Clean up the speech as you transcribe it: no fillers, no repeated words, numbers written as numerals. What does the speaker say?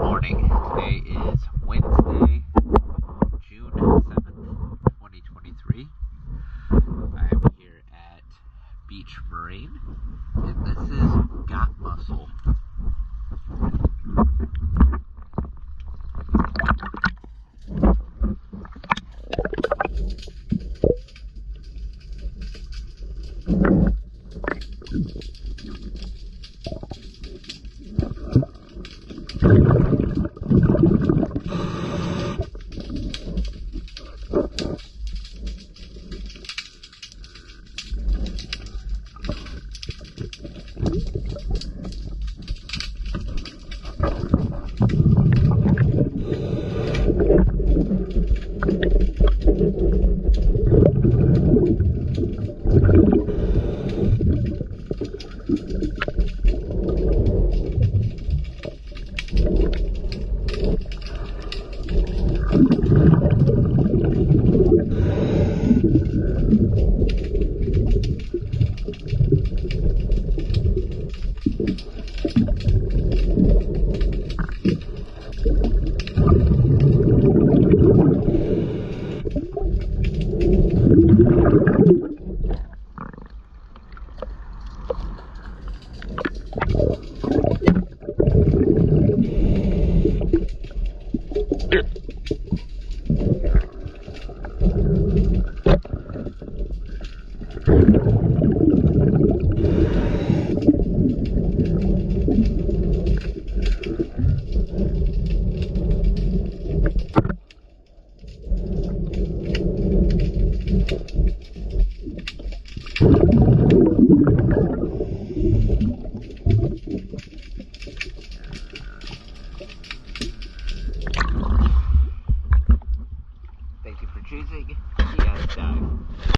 morning. Today is Wednesday, June 7th, 2023. I'm here at Beach Marine, and this is Got Muscle. Thank you for choosing. You guys dive.